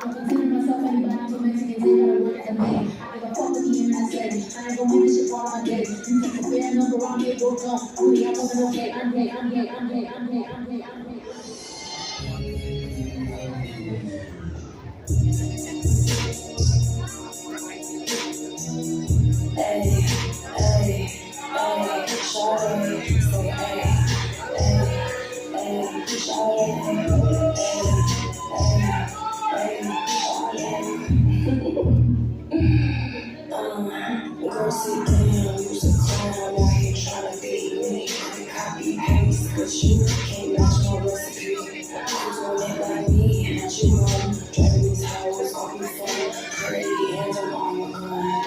consider myself anybody to Mexicans, they gotta work at the main. I give a fuck what the internet says. I ain't gonna make this shit fall on my days. You take a fair number, I'm gay, go dumb. Only I'm moving okay. I'm gay, I'm gay, I'm gay, I'm gay, I'm gay, I'm gay. Hey, hey, hey, shawty, say hey, hey, hey, shawty, hey, hey, shawty. Girl, sit down, use a clown, now you tryna be me. Copy paste, but you can't match my recipe. Who's on it like me, and you know, driving these hours all be fun. Pretty and I'm on my grind.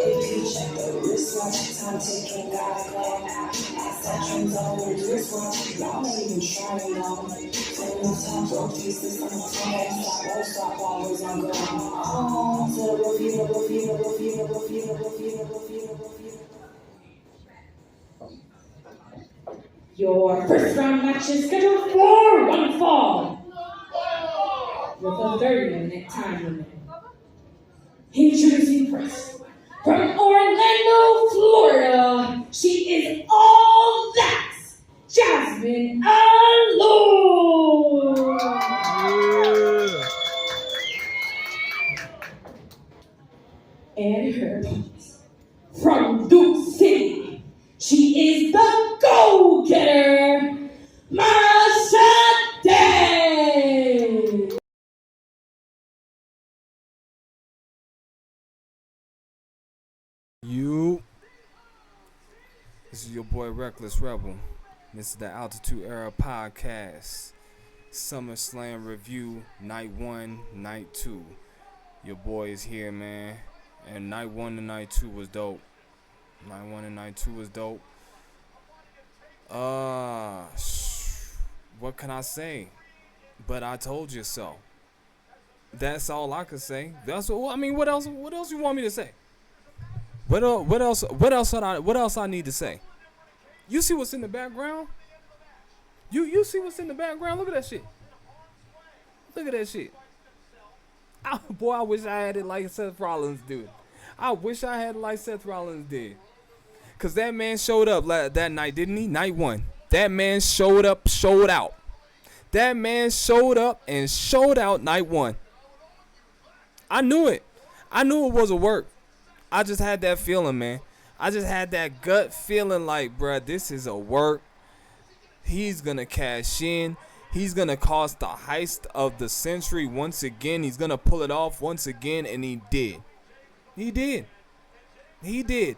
AP check the wristwatch, time ticking, got a clock. I said trends on the wristwatch, y'all ain't even trying though. Playing on top, broke pieces, I'm a fan, stop, won't stop, always on go. Oh, to the repeat. Your first round match is scheduled for one fall, with a 30-minute time limit. Introducing first, from Orlando, Florida, she is all that, Jasmine Alone. And her opponents, from Duke City, she is the go-getter, Machete. This is your boy Reckless Rebel. This is the Altitude Era Podcast. SummerSlam Review, Night 1, Night 2. Your boy is here, man. And Night 1 and Night 2 was dope. Night 1 and Night 2 was dope. What can I say? But I told you so. That's all I could say. That's what I mean. What else you want me to say? What else I need to say? You see what's in the background? You see what's in the background? Look at that shit. Look at that shit. Boy, I wish I had it like Seth Rollins did. I wish I had it like Seth Rollins did. Cause that man showed up that night, didn't he? Night 1. That man showed up, showed out. That man showed up and showed out night 1. I knew it. I knew it was a work. I just had that feeling, man. I just had that gut feeling like, bruh, this is a work. He's going to cash in. He's going to cost the heist of the century once again. He's going to pull it off once again, and he did. He did. He did.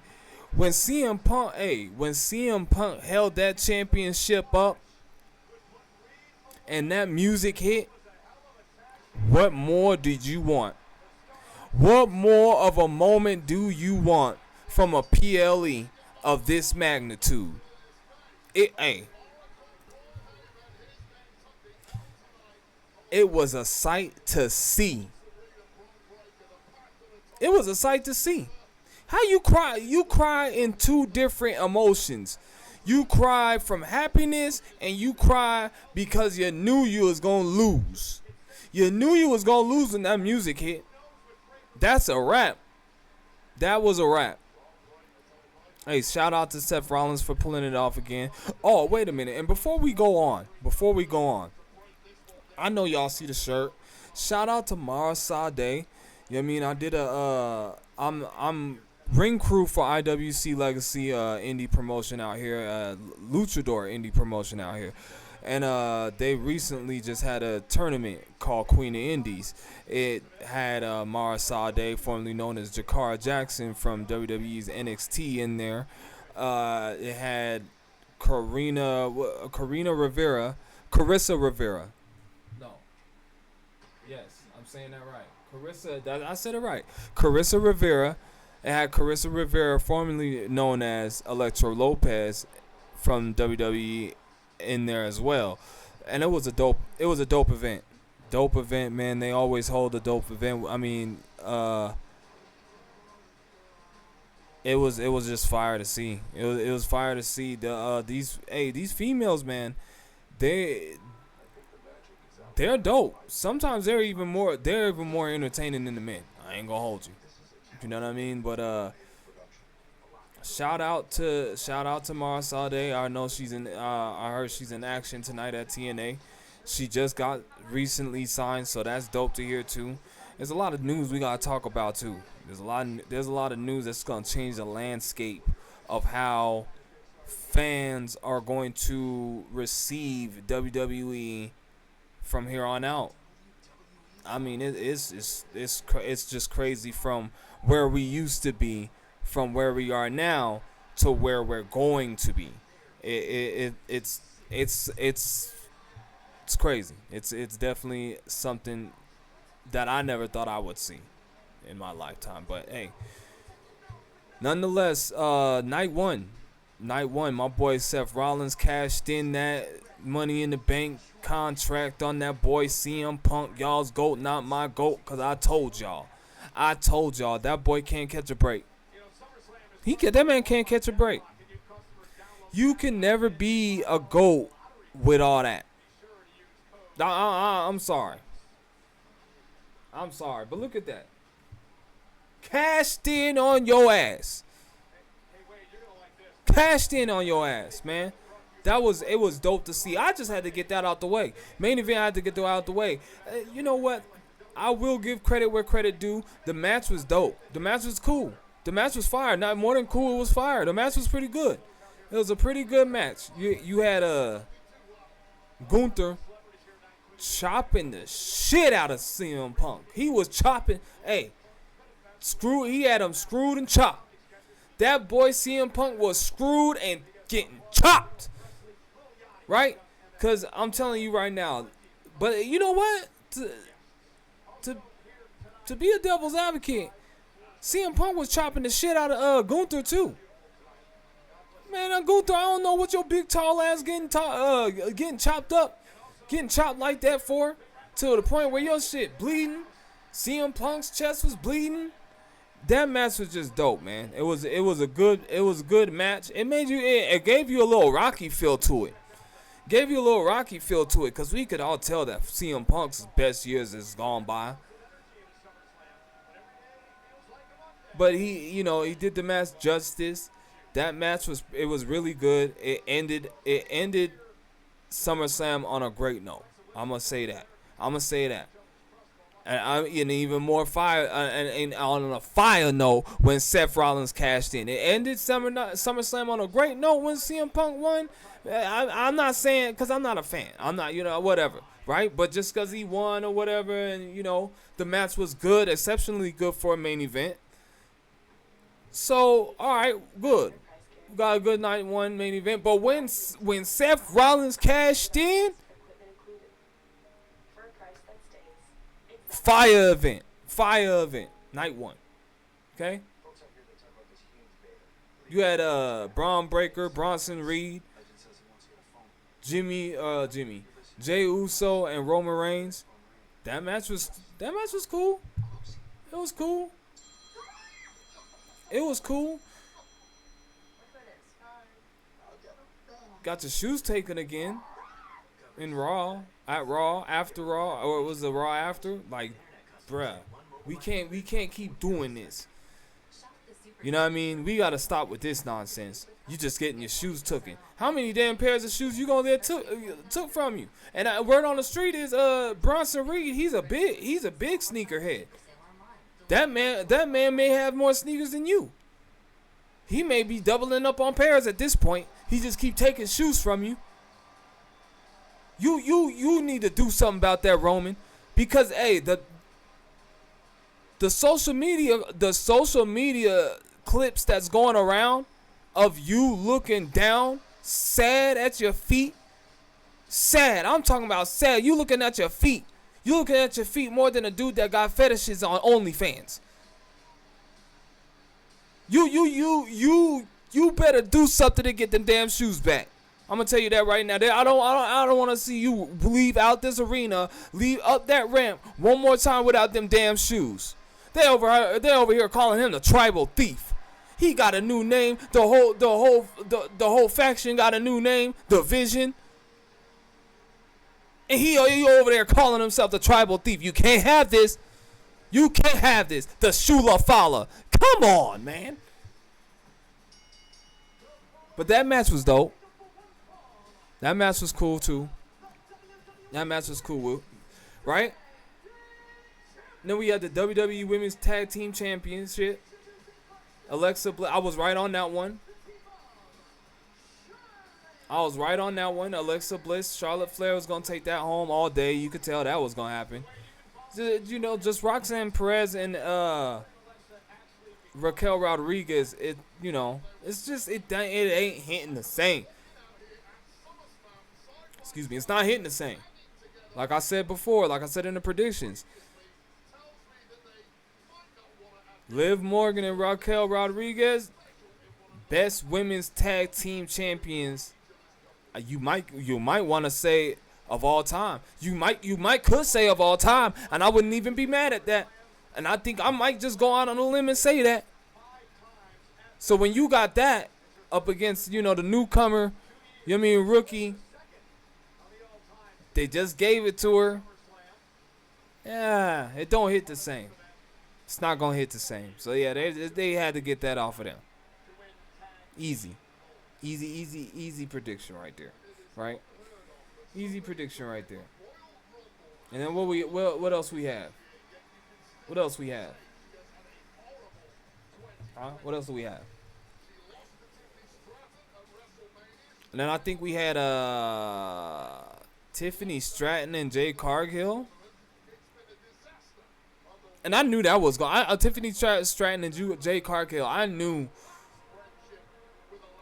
When CM Punk held that championship up and that music hit, what more did you want? What more of a moment do you want from a PLE of this magnitude? It was a sight to see. It was a sight to see. How you cry? You cry in two different emotions. You cry from happiness and you cry because you knew you was going to lose. You knew you was going to lose when that music hit. That's a wrap. That was a wrap. Hey, shout out to Seth Rollins for pulling it off again. Oh, wait a minute. And before we go on, I know y'all see the shirt. Shout out to Mara Sade. You know what I mean? I did I'm ring crew for IWC Legacy indie promotion out here, Luchador indie promotion out here. And they recently just had a tournament called Queen of Indies. It had Mara Sade, formerly known as Jakara Jackson from WWE's NXT, in there. It had Carissa Rivera. No. Yes, I'm saying that right. I said it right. Carissa Rivera. It had Carissa Rivera, formerly known as Electra Lopez, from WWE in there as well, and it was a dope event. Dope event, man. They always hold a dope event. I mean, it was just fire to see. It was fire to see these females, man. They're dope. Sometimes they're even more entertaining than the men. I ain't gonna hold you. You know what I mean? But shout out to Mara Sade. I know she's in. I heard she's in action tonight at TNA. She just got recently signed, so that's dope to hear too. There's a lot of news we gotta talk about too. There's a lot of news that's gonna change the landscape of how fans are going to receive WWE from here on out. I mean, it's just crazy from where we used to be, from where we are now to where we're going to be. It's crazy. It's definitely something that I never thought I would see in my lifetime. But hey, nonetheless, night one, my boy Seth Rollins cashed in that Money in the Bank contract on that boy CM Punk. Y'all's GOAT, not my GOAT, because I told y'all that boy can't catch a break. That man can't catch a break. You can never be a GOAT with all that. I'm sorry, but look at that. Cashed in on your ass. Cashed in on your ass, man. It was dope to see. I just had to get that out the way. Main event, I had to get that out the way. You know what? I will give credit where credit due. The match was dope. The match was cool. The match was fire. Not more than cool, it was fire. The match was pretty good. It was a pretty good match. You had Gunther chopping the shit out of CM Punk. He was chopping. Hey, he had him screwed and chopped. That boy CM Punk was screwed and getting chopped. Right? Because I'm telling you right now. But you know what? To be a devil's advocate, CM Punk was chopping the shit out of Gunther too. Man, Gunther, I don't know what your big tall ass getting chopped up, getting chopped like that for, to the point where your shit bleeding. CM Punk's chest was bleeding. That match was just dope, man. It was a good match. It gave you a little Rocky feel to it. Because we could all tell that CM Punk's best years is gone by. But he did the match justice. That match was really good. It ended SummerSlam on a great note. I'm gonna say that. And even more fire, and on a fire note when Seth Rollins cashed in. It ended SummerSlam on a great note when CM Punk won. I'm not saying, because I'm not a fan. I'm not, whatever, right? But just because he won or whatever, and, the match was good, exceptionally good for a main event. So, all right, good. We got a good night one main event. But when Seth Rollins cashed in, fire event, night one. Okay? You had Braun Breaker, Bronson Reed, Jay Uso, and Roman Reigns. That match was cool. It was cool. Got your shoes taken again in Raw, after Raw, or it was the Raw after. Like, bruh, we can't keep doing this. You know what I mean? We gotta stop with this nonsense. You just getting your shoes taken. How many damn pairs of shoes you gonna get took from you? And word on the street is Bronson Reed. He's a big sneakerhead. That man may have more sneakers than you. He may be doubling up on pairs at this point. He just keep taking shoes from you. You need to do something about that, Roman, because hey, the social media clips that's going around of you looking down, sad at your feet. Sad. I'm talking about sad. You looking at your feet. You looking at your feet more than a dude that got fetishes on OnlyFans. You You better do something to get them damn shoes back. I'm gonna tell you that right now. I don't want to see you leave out this arena, leave up that ramp one more time without them damn shoes. They over here calling him the tribal thief. He got a new name. The whole faction got a new name, the Vision. And he over there calling himself the tribal thief. You can't have this. You can't have this. The Shula Fala. Come on, man. But that match was dope. That match was cool too. That match was cool, right? Then we had the WWE Women's Tag Team Championship. Alexa Bliss. I was right on that one. Alexa Bliss, Charlotte Flair was going to take that home all day. You could tell that was going to happen. You know, just Roxanne Perez and Raquel Rodriguez, it's just, it ain't hitting the same. Excuse me, it's not hitting the same. Like I said before, like I said in the predictions. Liv Morgan and Raquel Rodriguez, best women's tag team champions. You might want to say of all time. You could say of all time, and I wouldn't even be mad at that. And I think I might just go out on a limb and say that. So when you got that up against, the newcomer, rookie, they just gave it to her. Yeah, it don't hit the same. It's not gonna hit the same. So yeah, they had to get that off of them. Easy prediction right there, right? Easy prediction right there. And then what else we have? What else we have? What else do we have? And then I think we had Tiffany Stratton and Jade Cargill. And I knew that was going. Tiffany Stratton and Jade Cargill. I knew.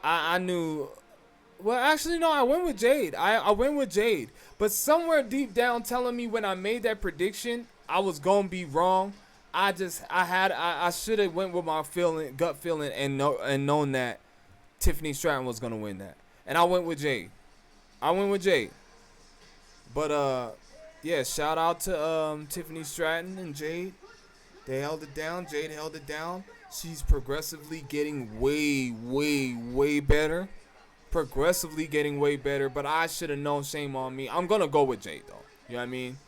Well, actually, no. I went with Jade. I went with Jade. But somewhere deep down, telling me when I made that prediction, I was gonna be wrong. I should have went with my gut feeling, and known that Tiffany Stratton was gonna win that. And I went with Jade. But yeah, shout out to Tiffany Stratton and Jade. They held it down. Jade held it down. She's progressively getting way better. But I should have known. Shame on me. I'm gonna go with Jade though. You know what I mean?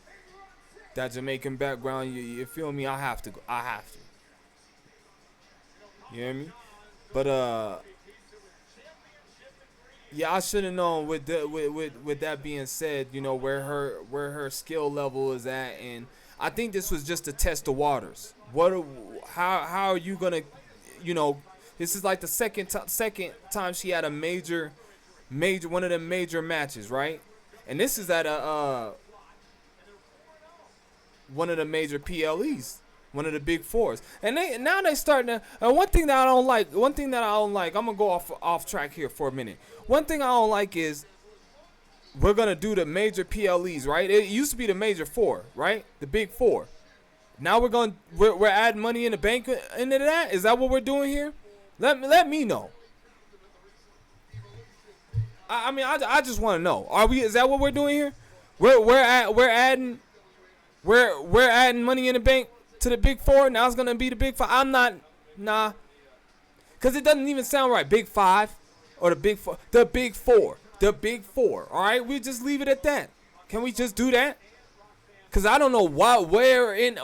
That Jamaican background. You feel me? I have to go. You hear me? But yeah, I should have known. With that being said, where her skill level is at, and I think this was just to test the waters. How are you gonna, this is like the second time she had a major one of the major matches, right? And this is at one of the major PLEs, one of the big fours. And they starting to. One thing that I don't like. I'm gonna go off track here for a minute. One thing I don't like is we're gonna do the major PLEs, right? It used to be the major four, right? The big four. Now we're adding Money in the Bank into that. Is that what we're doing here? Let me know. I just want to know. Is that what we're doing here? We're adding Money in the Bank to the big four. Now it's gonna be the big five. I'm not, nah, cause it doesn't even sound right. Big five or the big four. The big four. All right, we just leave it at that. Can we just do that? Cause I don't know where in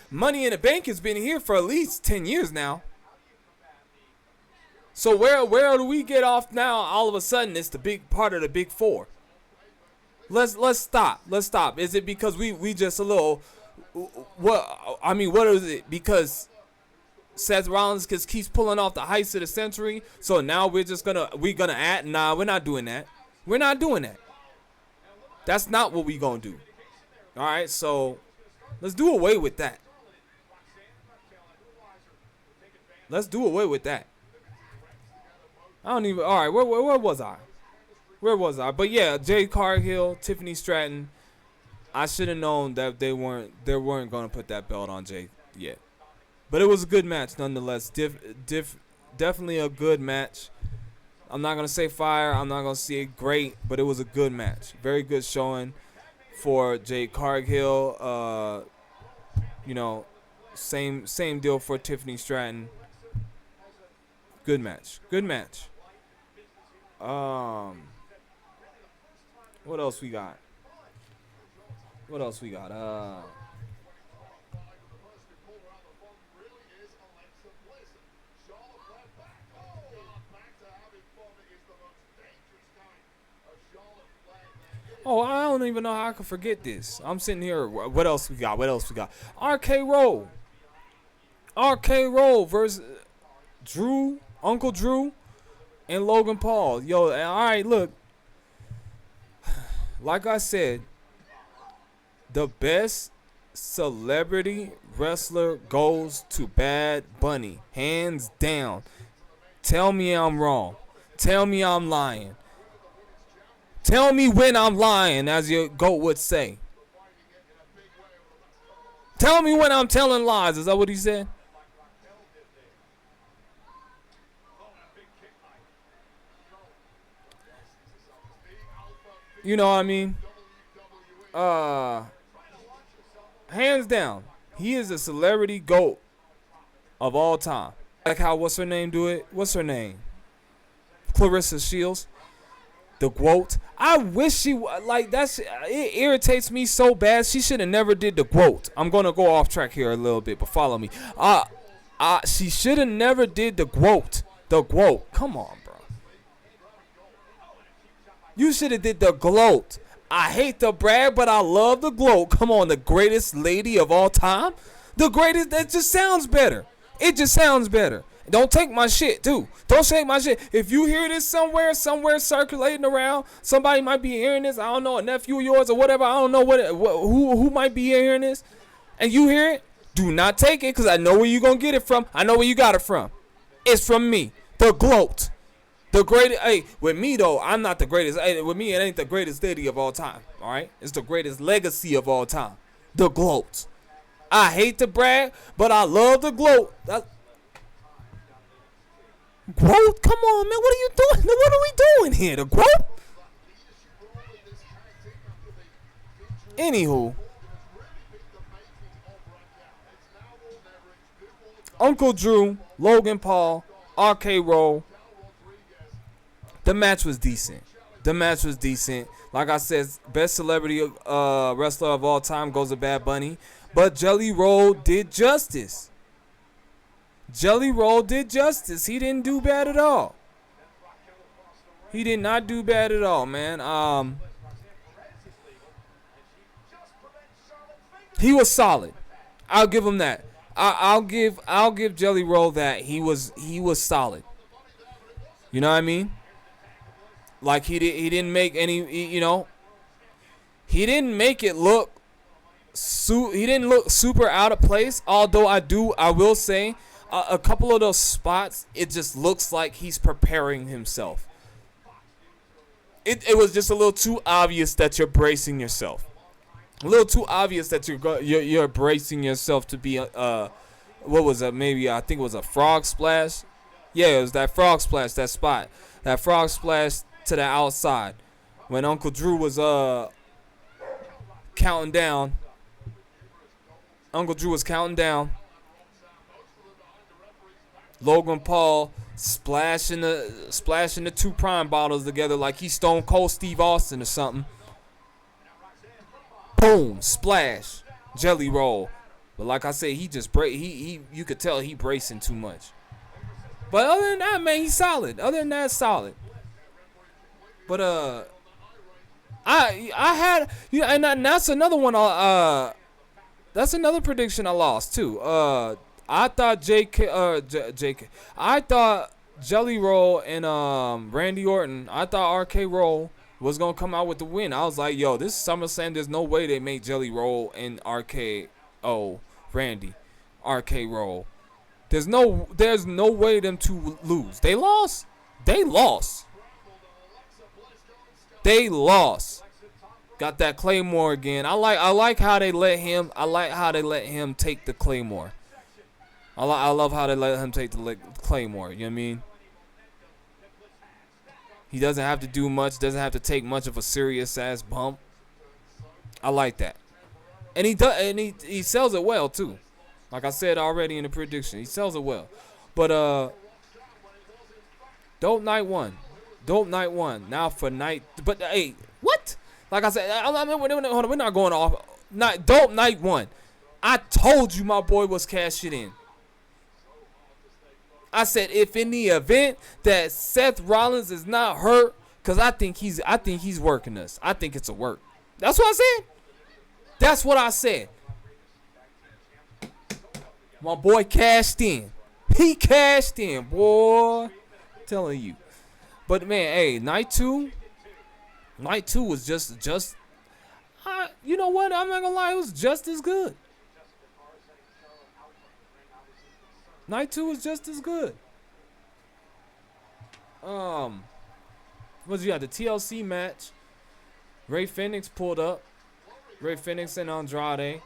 Money in the Bank has been here for at least 10 years now. So where do we get off now? All of a sudden, it's the big part of the big four. Let's stop. Is it because we just a little? What is it? Because Seth Rollins keeps pulling off the heist of the century. So now we're gonna add. Nah, we're not doing that. We're not doing that. That's not what we gonna do. All right, so let's do away with that. Let's do away with that. I don't even. All right, where was I? Where was I? But yeah, Jade Cargill, Tiffany Stratton. I should have known that they weren't going to put that belt on Jade yet. But it was a good match nonetheless. Definitely a good match. I'm not gonna say fire. I'm not gonna say great, but it was a good match. Very good showing for Jade Cargill. You know, same deal for Tiffany Stratton. Good match. Good match. What else we got? What else we got? Oh, I don't even know how I could forget this. I'm sitting here. What else we got? What else we got? RK Roll. RK Roll versus Drew, Uncle Drew, and Logan Paul. Yo, all right, look. Like I said, the best celebrity wrestler goes to Bad Bunny. Hands down. Tell me I'm wrong. Tell me I'm lying. Tell me when I'm lying, as your GOAT would say. Tell me when I'm telling lies. Is that what he said? You know what I mean? Hands down, he is a celebrity GOAT of all time. Like how, what's her name do it? What's her name? Clarissa Shields. The quote. I wish she like that's. It irritates me so bad. She should have never did the quote. I'm gonna go off track here a little bit, but follow me. She should have never did the quote. The quote. Come on, bro. You should have did the gloat. I hate to brag, but I love the gloat. Come on, the greatest lady of all time. The greatest. That just sounds better. It just sounds better. Don't take my shit, too. Don't take my shit. If you hear this somewhere circulating around, somebody might be hearing this. I don't know, a nephew of yours or whatever. I don't know who might be hearing this. And you hear it, do not take it because I know where you're going to get it from. I know where you got it from. It's from me. The gloat. The greatest. Hey, with me, though, I'm not the greatest. Hey, with me, it ain't the greatest lady of all time. All right? It's the greatest legacy of all time. The gloat. I hate to brag, but I love the gloat. Growth? Come on, man. What are you doing? What are we doing here? The growth? Anywho. Uncle Drew, Logan Paul, RK Roll. The match was decent. Like I said, best celebrity wrestler of all time goes to Bad Bunny. But Jelly Roll did justice. He didn't do bad at all. He did not do bad at all, man. He was solid. I'll give him that. I'll give Jelly Roll that. He was solid. You know what I mean? Like he didn't make any, you know. He didn't make it look he didn't look super out of place, although I will say a couple of those spots, it just looks like he's preparing himself. It was just a little too obvious that you're bracing yourself. A little too obvious that you're bracing yourself to be what was it? Maybe I think it was a frog splash. Yeah, it was that frog splash, that spot. That frog splash to the outside when Uncle Drew was counting down. Uncle Drew was counting down. Logan Paul splashing the two prime bottles together like he's Stone Cold Steve Austin or something. Boom, splash, Jelly Roll. But like I said, he just you could tell he bracing too much. But other than that, man, he's solid. Other than that, solid. But I had and that's another one. That's another prediction I lost too. I thought I thought Jelly Roll and Randy Orton. I thought RK Roll was gonna come out with the win. I was like, yo, this SummerSlam, there's no way they make Jelly Roll and Randy RK Roll. There's no way them two lose. They lost. Got that Claymore again. I like how they let him. Take the Claymore. I love how they let him take the Claymore. You know what I mean? He doesn't have to do much. Doesn't have to take much of a serious ass bump. I like that, and he does, and he sells it well too. Like I said already in the prediction, he sells it well. But dope night one. Dope night one. Now for night. But hey, what? Like I said, we're not going off. Dope night one. I told you my boy was cashing in. I said if in the event that Seth Rollins is not hurt, cause I think he's working us. I think it's a work. That's what I said. That's what I said. My boy cashed in. He cashed in, boy. I'm telling you. But man, hey, night two was just you know what? I'm not gonna lie, it was just as good. Night 2 was just as good. What you got? The TLC match. Ray Phoenix pulled up. Ray Phoenix and Andrade.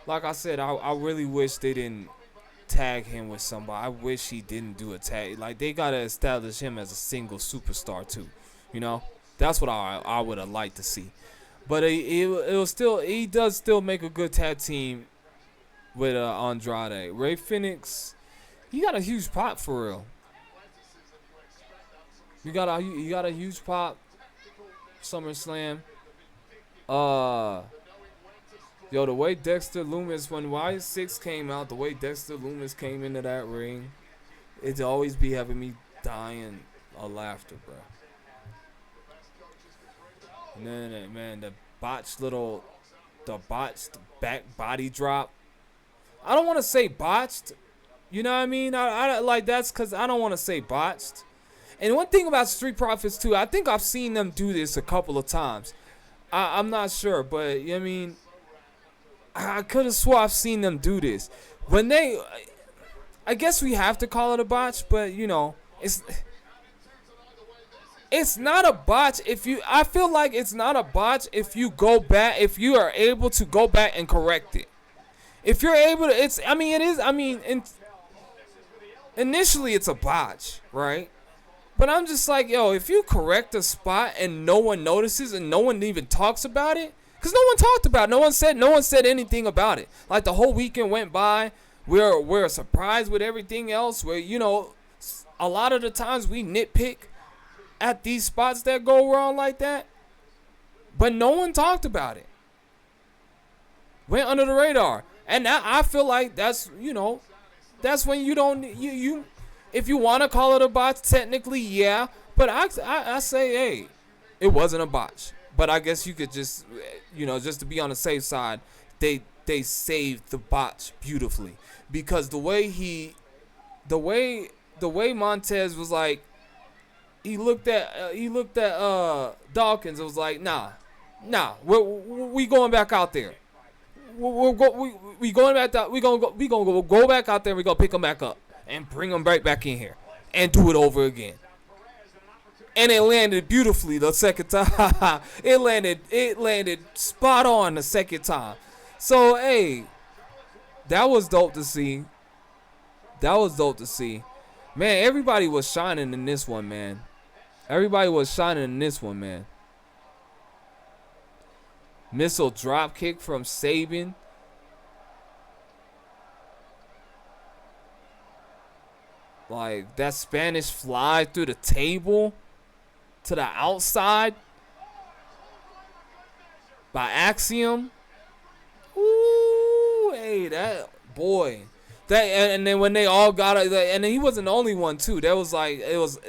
Like I said, I really wish they didn't tag him with somebody. I wish he didn't do a tag. Like, they got to establish him as a single superstar, too. You know? That's what I would have liked to see. But it was still, he does still make a good tag team with Andrade. Ray Phoenix, he got a huge pop for real. You got a huge pop. SummerSlam. Yo, the way Dexter Lumis, when Y6 came out, the way Dexter Lumis came into that ring, it'd always be having me dying of laughter, bro. And then, man, the botched back body drop. I don't want to say botched. You know what I mean? I like, that's because I don't want to say botched. And one thing about Street Profits, too, I think I've seen them do this a couple of times. I'm not sure, but, I mean, I could have swore I've seen them do this. When they, I guess we have to call it a botch, but, you know, it's not a botch I feel like it's not a botch if you are able to go back and correct it. If you're able to, initially it's a botch, right? But I'm just like, yo, if you correct a spot and no one notices and no one even talks about it, because no one talked about it. No one said anything about it. Like, the whole weekend went by. We're surprised with everything else. Where, you know, a lot of the times we nitpick at these spots that go wrong like that. But no one talked about it. Went under the radar. And I feel like that's, you know, that's when you don't, you if you want to call it a botch, technically, yeah. But I say, hey, it wasn't a botch. But I guess you could just, you know, just to be on the safe side, they saved the botch beautifully, because the way Montez was like, he looked at Dawkins and was like, nah, we going back out there. We going back out. We gonna go back out there. We gonna pick him back up and bring him right back in here and do it over again. And it landed beautifully the second time. It landed spot on the second time. So, hey, that was dope to see. Man, everybody was shining in this one, man. Missile drop kick from Sabin. Like, that Spanish fly through the table to the outside by Axiom. Ooh, hey, that boy. That, and then when they all got it, and he wasn't the only one too. There was like,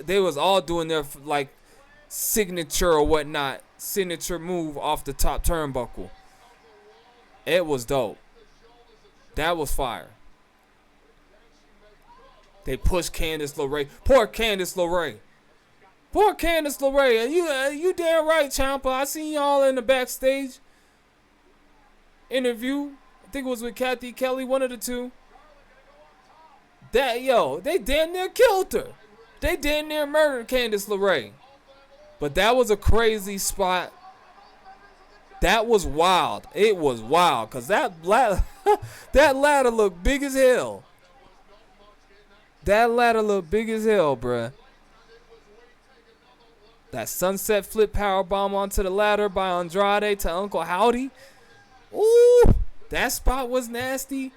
they was all doing their like signature or whatnot, signature move off the top turnbuckle. It was dope. That was fire. They pushed Candice LeRae. Poor Candice LeRae. You damn right, Ciampa. I seen y'all in the backstage interview. I think it was with Kathy Kelly, one of the two. They damn near killed her. They damn near murdered Candice LeRae. But that was a crazy spot. That was wild. It was wild, because that ladder looked big as hell. Bruh. That sunset flip power bomb onto the ladder by Andrade to Uncle Howdy. Ooh, that spot was nasty.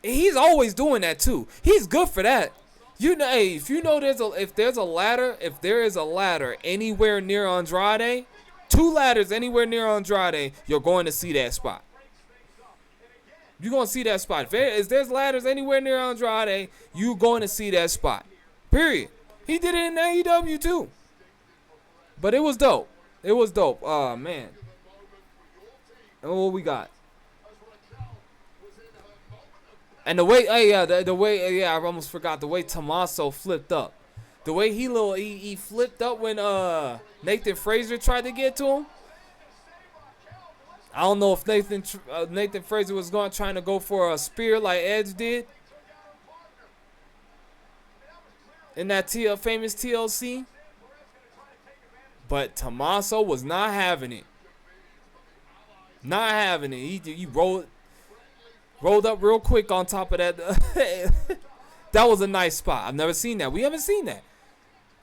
And he's always doing that too. He's good for that. You know, hey, if there is a ladder anywhere near Andrade, 2 ladders anywhere near Andrade, you're going to see that spot. You're going to see that spot. If there's ladders anywhere near Andrade, you're going to see that spot. Period. He did it in AEW too. But it was dope. It was dope. Oh, man. And what we got? And the way, I almost forgot the way Tommaso flipped up. The way he flipped up when Nathan Frazier tried to get to him. I don't know if Nathan Frazier was trying to go for a spear like Edge did in that famous TLC. But Tommaso was not having it. Not having it. He rolled up real quick on top of that. That was a nice spot. I've never seen that. We haven't seen that.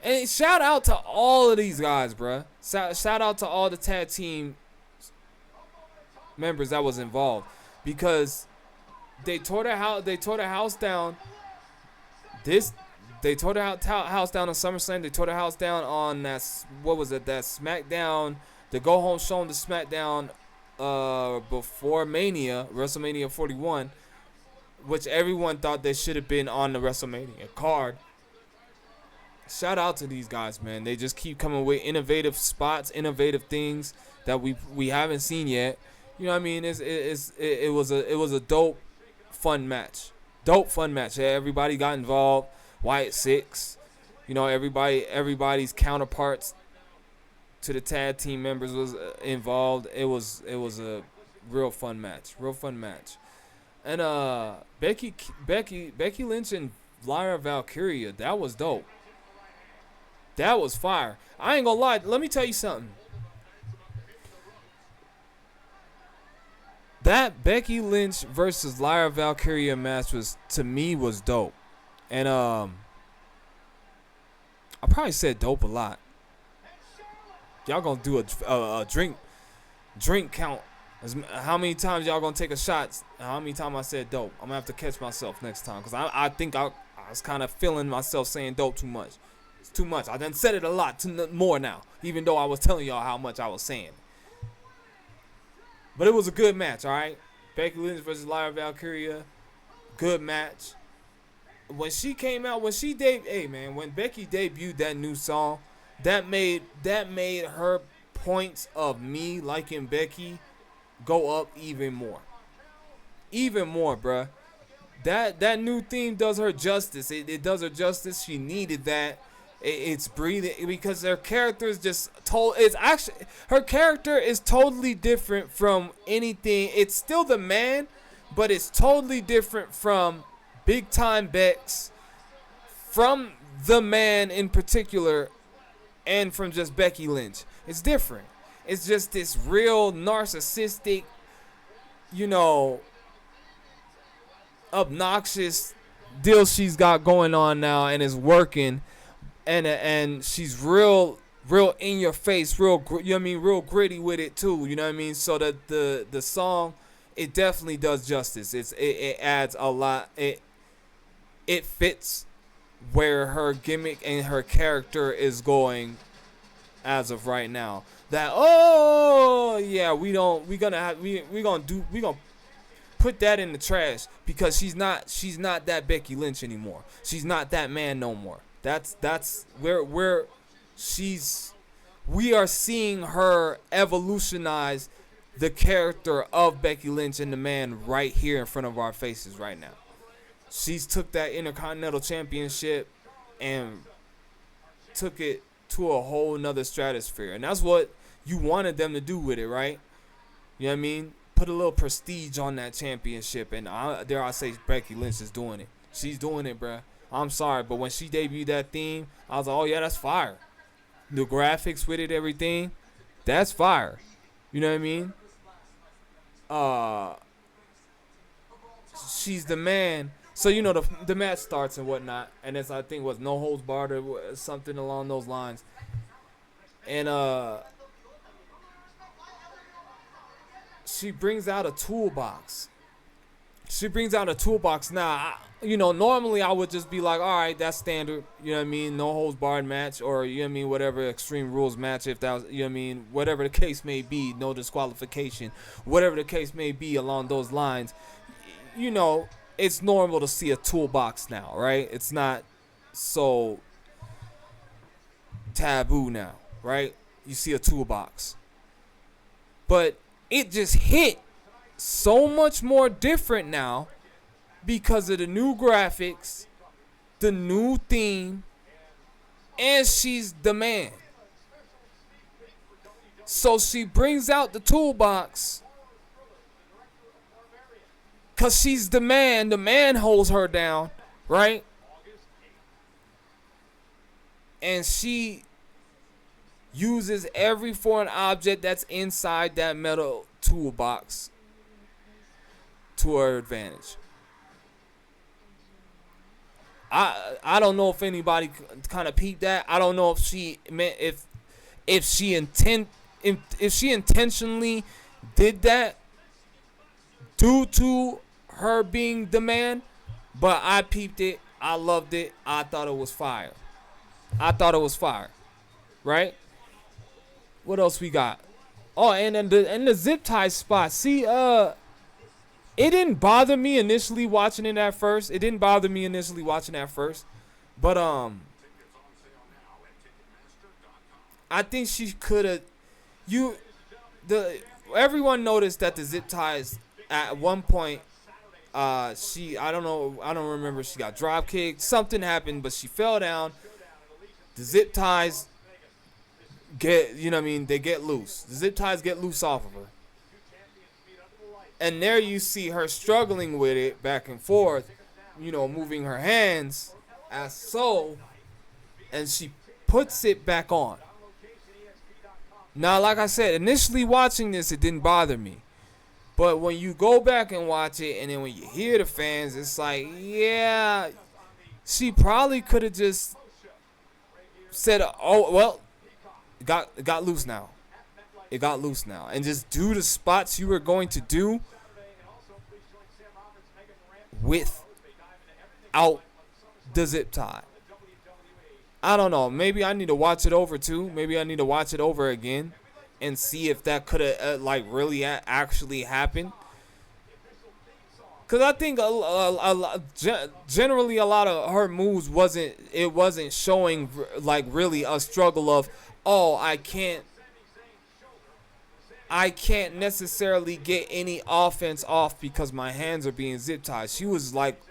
And shout out to all of these guys, bruh. Shout out to all the tag team members that was involved, because they tore the house down. They tore the house down on SummerSlam. They tore the house down on that SmackDown, the go home show on the SmackDown before Mania, WrestleMania 41, which everyone thought they should have been on the WrestleMania card. Shout out to these guys, man. They just keep coming with innovative spots, innovative things that we haven't seen yet. You know what I mean? It was a dope, fun match. Dope, fun match. Yeah, everybody got involved. Wyatt Six, you know, everybody's counterparts to the tag team members was involved. It was a real fun match. And Becky Lynch and Lyra Valkyria, that was dope. That was fire. I ain't gonna lie. Let me tell you something. That Becky Lynch versus Lyra Valkyria match was dope. And I probably said dope a lot. Y'all gonna do a drink count. How many times y'all gonna take a shot? How many times I said dope? I'm gonna have to catch myself next time, because I think I was kind of feeling myself saying dope too much. It's too much. I done said it a lot more now, even though I was telling y'all how much I was saying. But it was a good match, all right? Becky Lynch versus Lyra Valkyria, good match. When she came out, when Becky debuted that new song, that made her points of me liking Becky go up even more. Even more, bruh. That new theme does her justice. It does her justice. She needed that. It's breathing, because her character is her character is totally different from anything. It's still the man, but it's totally different from Big Time Bex, from the man in particular, and from just Becky Lynch. It's different. It's just this real narcissistic, obnoxious deal she's got going on now, and is working. And she's real in your face, real gritty with it too. You know what I mean? So that the song, it definitely does justice. It adds a lot. It fits where her gimmick and her character is going as of right now. That we gonna put that in the trash, because she's not that Becky Lynch anymore. She's not that man no more. That's where we are seeing her evolutionize the character of Becky Lynch and the man right here in front of our faces right now. She's took that Intercontinental Championship and took it to a whole nother stratosphere. And that's what you wanted them to do with it, right? You know what I mean? Put a little prestige on that championship. And dare I say, Becky Lynch is doing it. She's doing it, bruh. I'm sorry, but when she debuted that theme, I was like, oh, yeah, that's fire. The graphics with it, everything, that's fire. You know what I mean? She's the man. So the match starts and whatnot, and it's I think was no holds barred or something along those lines, and she brings out a toolbox. Now, normally I would just be like, all right, that's standard. You know what I mean? No holds barred match, or you know what I mean, whatever Extreme Rules match, if that was, you know what I mean, whatever the case may be, no disqualification, whatever the case may be along those lines. It's normal to see a toolbox now, right? It's not so taboo now, right? You see a toolbox. But it just hit so much more different now because of the new graphics, the new theme, and she's the man. So she brings out the toolbox because she's the man. The man holds her down, right? And she uses every foreign object that's inside that metal toolbox to her advantage. I don't know if anybody kind of peeped that. I don't know if she meant if she intentionally did that due to her being the man, but I peeped it. I loved it. I thought it was fire. Right? What else we got? Oh, and then the zip tie spot. See, it didn't bother me initially watching it at first. But I think she could have. Everyone noticed that the zip ties at one point. I don't remember. She got drop kicked. Something happened, but she fell down. The zip ties they get loose. The zip ties get loose off of her. And there you see her struggling with it back and forth, moving her hands as so, and she puts it back on. Now, like I said, initially watching this, it didn't bother me. But when you go back and watch it, and then when you hear the fans, it's like, yeah, she probably could have just said, oh, well, it got loose now. It got loose now. And just do the spots you were going to do without the zip tie. I don't know. Maybe I need to watch it over too. Maybe I need to watch it over again and see if that could have really actually happened. Because I think generally a lot of her moves wasn't showing really a struggle of, oh, I can't necessarily get any offense off because my hands are being zip tied. She was like,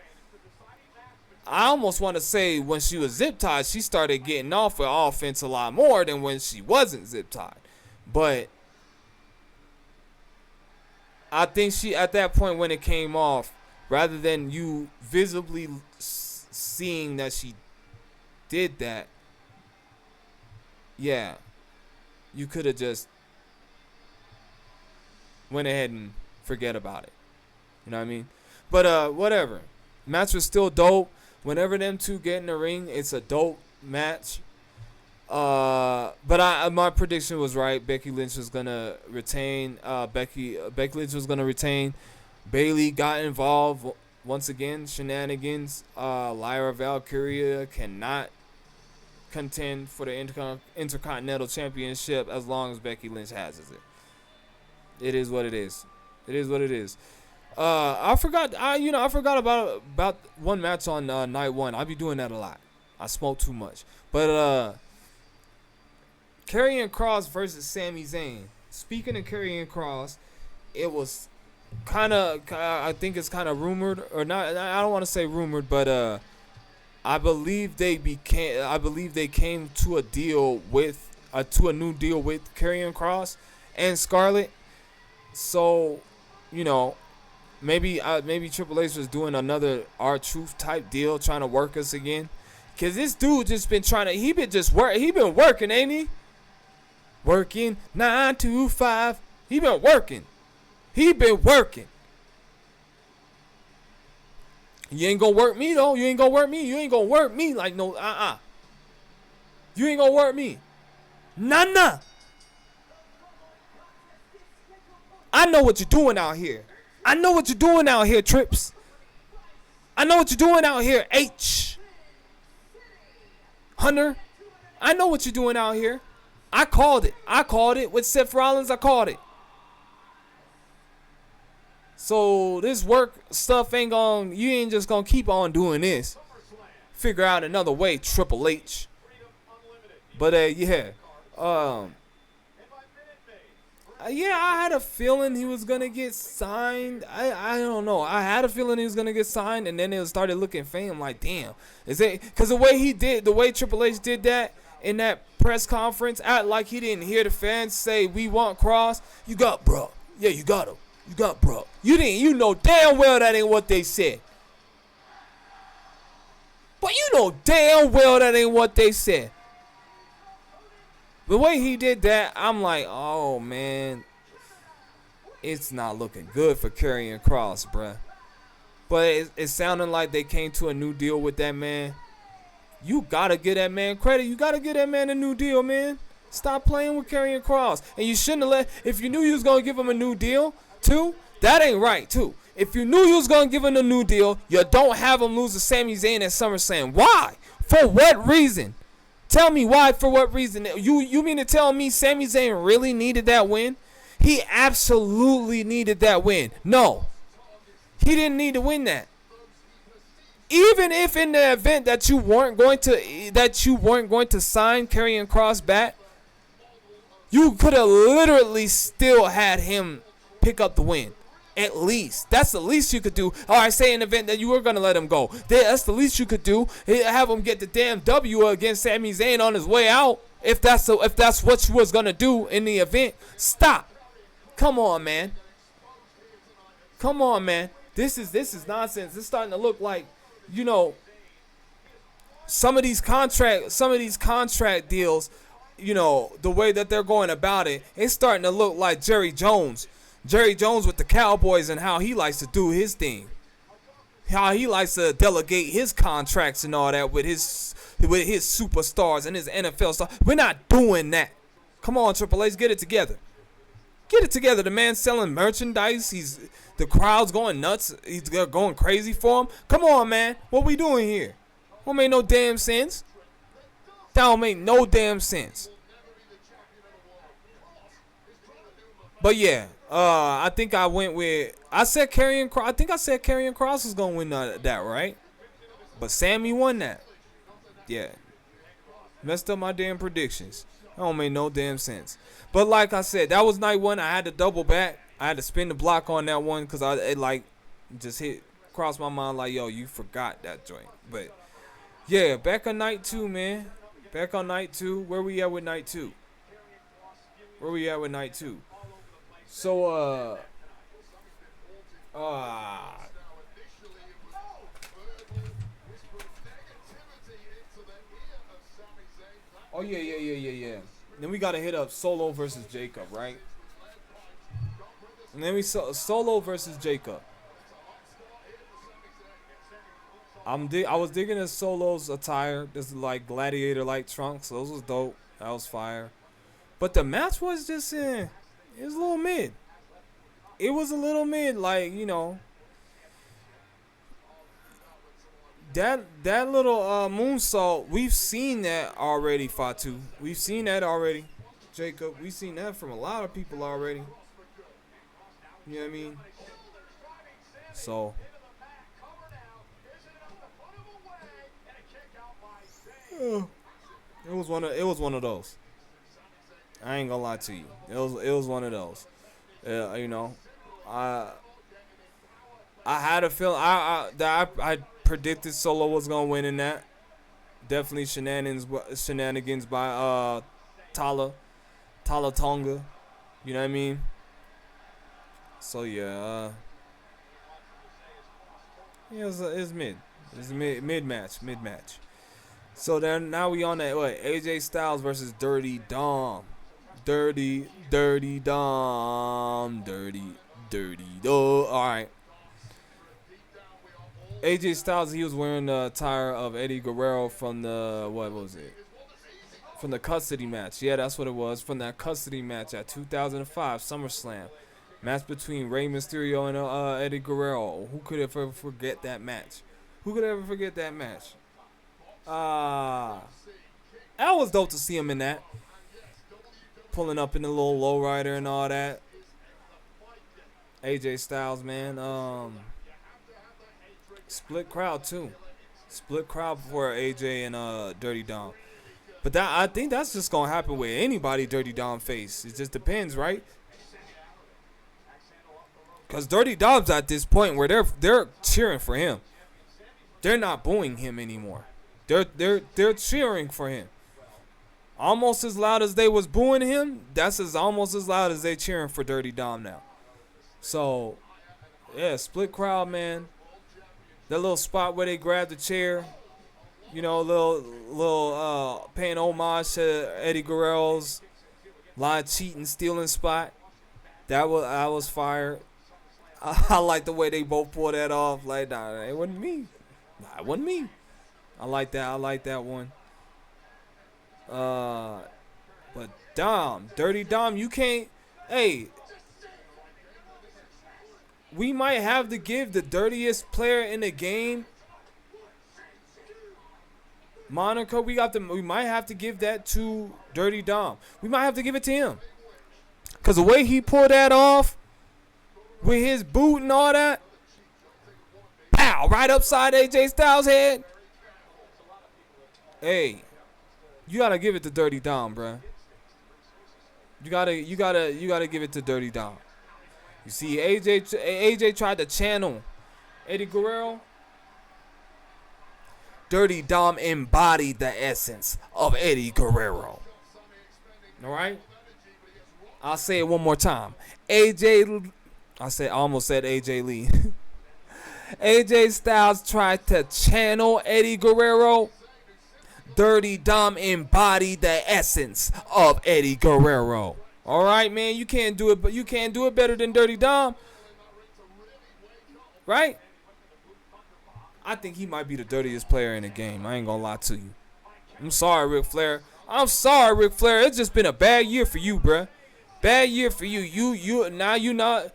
I almost want to say when she was zip tied, she started getting off with offense a lot more than when she wasn't zip tied. But I think she, at that point when it came off, rather than you visibly seeing that she did that, yeah, you could have just went ahead and forget about it. You know what I mean? But whatever. Match was still dope. Whenever them two get in the ring, it's a dope match. But my prediction was right. Becky Lynch was gonna retain. Becky Lynch was gonna retain. Bayley got involved once again. Shenanigans. Lyra Valkyria cannot contend for the Intercontinental Championship as long as Becky Lynch has it. It is what it is. I forgot about one match on night one. I be doing that a lot. I smoke too much. But Karrion Kross versus Sami Zayn. Speaking of Karrion Kross, it was I think it's kind of rumored, or not. I don't want to say rumored, but I believe they came to a deal with to a new deal with Karrion Kross and Scarlett. So, maybe Triple H was doing another R-Truth type deal, trying to work us again. Cause this dude just been he been working, ain't he? Working 9 to 5. He been working. You ain't gonna work me though. You ain't gonna work me. You ain't gonna work me like no. You ain't gonna work me. Nah. I know what you're doing out here. I know what you're doing out here, Trips. I know what you're doing out here, H. Hunter. I know what you're doing out here. I called it. With Seth Rollins, I called it. So this work stuff you ain't just gonna keep on doing this. Figure out another way, Triple H. But yeah. Yeah, I had a feeling he was gonna get signed. I don't know. I had a feeling he was gonna get signed, and then it started looking faint. I'm like, damn, is it? Because the way Triple H did that in that press conference, act like he didn't hear the fans say we want Cross. You got Brock. Yeah, you got him. You got Brock. You didn't. You know damn well that ain't what they said. But you know damn well that ain't what they said. The way he did that, I'm like, oh, man. It's not looking good for Karrion Kross, bruh. But it sounded like they came to a new deal with that man. You got to give that man credit. You got to give that man a new deal, man. Stop playing with Karrion Kross. And you shouldn't have if you knew you was going to give him a new deal, too, that ain't right, too. If you knew you was going to give him a new deal, you don't have him lose to Sami Zayn at SummerSlam. Why? For what reason? Tell me why, for what reason. You mean to tell me Sami Zayn really needed that win? He absolutely needed that win. No. He didn't need to win that. Even if in the event that you weren't going to sign Karrion Kross back, you could have literally still had him pick up the win. At least. That's the least you could do. All right, say in the event that you were going to let him go. That's the least you could do. Have him get the damn W against Sami Zayn on his way out. If that's what you was going to do in the event. Stop. Come on, man. Come on, man. This is nonsense. It's starting to look like, some of these contract deals, the way that they're going about it, it's starting to look like Jerry Jones with the Cowboys and how he likes to do his thing. How he likes to delegate his contracts and all that with his superstars and his NFL stars. We're not doing that. Come on, Triple H, get it together. Get it together. The man's selling merchandise. The crowd's going nuts. He's going crazy for him. Come on, man. What we doing here? Don't make no damn sense. That don't make no damn sense. But yeah. I think I said Karrion Kross. I think I said Karrion Kross was gonna win that, right? But Sammy won that. Yeah, messed up my damn predictions. That don't make no damn sense. But like I said, that was night one. I had to double back. I had to spin the block on that one because it just crossed my mind like, yo, you forgot that joint. But yeah, back on night two, man. Back on night two. Where we at with night two? So, oh, yeah. Then we got to hit up Solo versus Jacob, right? And then we saw Solo versus Jacob. I was digging at Solo's attire. This is like gladiator-like trunks. Those was dope. That was fire. But the match was just it was a little mid. It was a little mid, like, that little moonsault. We've seen that already, Fatu. We've seen that already, Jacob. We've seen that from a lot of people already. You know what I mean? So it was one of those. I ain't gonna lie to you. It was one of those. I had a feeling I predicted Solo was gonna win in that. Definitely shenanigans by Tala Tonga. You know what I mean? So yeah, it's mid. It's mid match. So then now we on that AJ Styles versus Dirty Dom. Dirty Dom. All right. AJ Styles, he was wearing the attire of Eddie Guerrero from from the custody match. Yeah, that's what it was. From that custody match at 2005 SummerSlam. Match between Rey Mysterio and Eddie Guerrero. Who could ever forget that match? Who could ever forget that match? That was dope to see him in that. Pulling up in the little lowrider and all that. AJ Styles, man. Split crowd too. Split crowd for AJ and Dirty Dom. But I think that's just gonna happen with anybody Dirty Dom face. It just depends, right? Cause Dirty Dom's at this point where they're cheering for him. They're not booing him anymore. They're cheering for him. Almost as loud as they was booing him, almost as loud as they cheering for Dirty Dom now. So, yeah, split crowd, man. That little spot where they grabbed the chair, you know, little paying homage to Eddie Guerrero's line cheating, stealing spot. I was fired. I like the way they both pulled that off. Like, nah, it wasn't me. Nah, it wasn't me. I like that one. But Dirty Dom, you can't. Hey, we might have to give the dirtiest player in the game moniker. We might have to give that to Dirty Dom. We might have to give it to him. Cause the way he pulled that off with his boot and all that, pow, right upside AJ Styles' head. Hey, you gotta give it to Dirty Dom, bruh. You gotta give it to Dirty Dom. You see, AJ tried to channel Eddie Guerrero. Dirty Dom embodied the essence of Eddie Guerrero. All right? I'll say it one more time. I almost said AJ Lee. AJ Styles tried to channel Eddie Guerrero. Dirty Dom embodied the essence of Eddie Guerrero. All right, man, you can't do it, but you can't do it better than Dirty Dom, right? I think he might be the dirtiest player in the game. I ain't gonna lie to you. I'm sorry, Ric Flair. It's just been a bad year for you, bruh. Bad year for you. You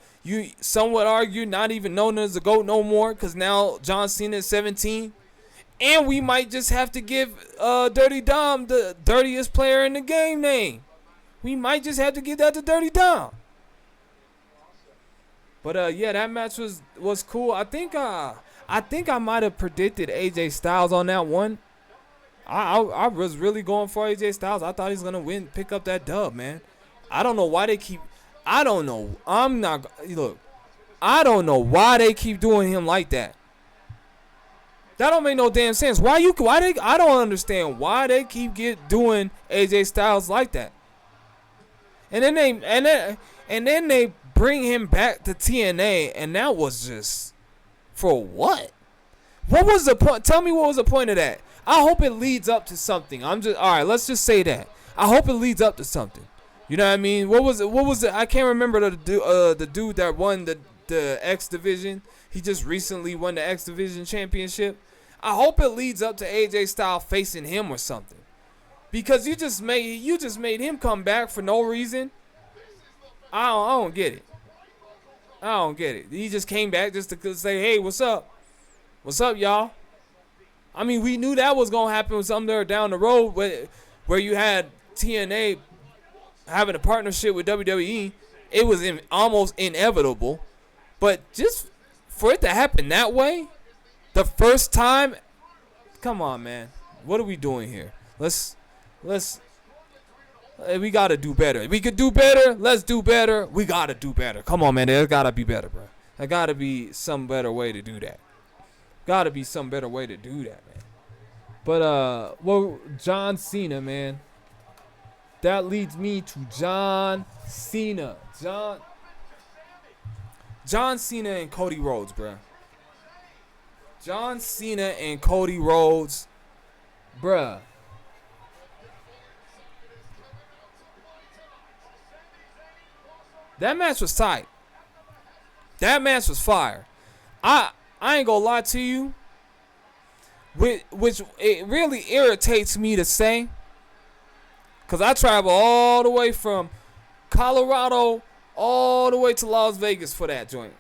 some would argue not even known as the GOAT no more, because now John Cena is 17. And we might just have to give Dirty Dom the dirtiest player in the game name. We might just have to give that to Dirty Dom. But yeah, that match was cool. I think I might have predicted AJ Styles on that one. I was really going for AJ Styles. I thought he was gonna pick up that dub, man. I don't know why they keep. I don't know. I don't know why they keep doing him like that. That don't make no damn sense. I don't understand why they keep doing AJ Styles like that. And then they bring him back to TNA, and that was just for what? What was the point? Tell me what was the point of that? I hope it leads up to something. All right, let's just say that. I hope it leads up to something. You know what I mean? What was it? I can't remember the dude that won the X Division. He just recently won the X Division championship. I hope it leads up to AJ Styles facing him or something. Because you just made him come back for no reason. I don't get it. I don't get it. He just came back just to say, hey, what's up? What's up, y'all? I mean, we knew that was going to happen somewhere down the road where you had TNA having a partnership with WWE. It was almost inevitable. But just for it to happen that way, the first time, come on, man. What are we doing here? We got to do better. We could do better. Let's do better. We got to do better. Come on, man. There's got to be better, bro. There got to be some better way to do that. Got to be some better way to do that, man. But, John Cena, man. That leads me to John Cena. John Cena and Cody Rhodes, bro. John Cena and Cody Rhodes, bruh. That match was tight. That match was fire. I I ain't gonna lie to you, which it really irritates me to say, because I travel all the way from Colorado all the way to Las Vegas for that joint.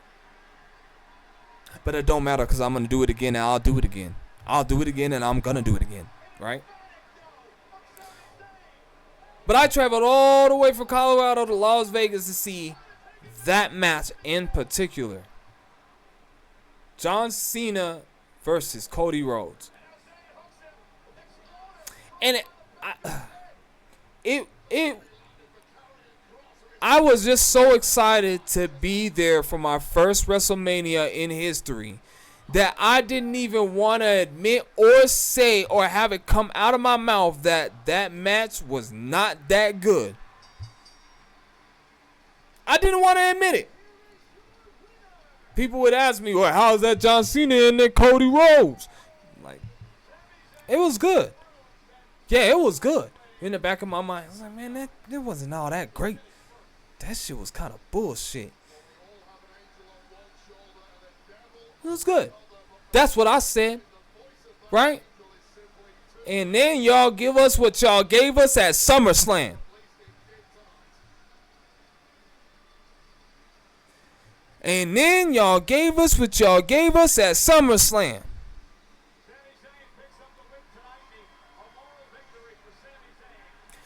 But it don't matter, because I'm going to do it again, and I'll do it again. I'll do it again, and I'm going to do it again, right? But I traveled all the way from Colorado to Las Vegas to see that match in particular. John Cena versus Cody Rhodes. And I was just so excited to be there for my first WrestleMania in history that I didn't even want to admit or say or have it come out of my mouth that that match was not that good. I didn't want to admit it. People would ask me, well, how's that John Cena and then Cody Rhodes? Like, it was good. Yeah, it was good. In the back of my mind, I was like, man, that wasn't all that great. That shit was kind of bullshit. It was good. That's what I said. Right? And then y'all give us what y'all gave us at SummerSlam. And then y'all gave us what y'all gave us at SummerSlam.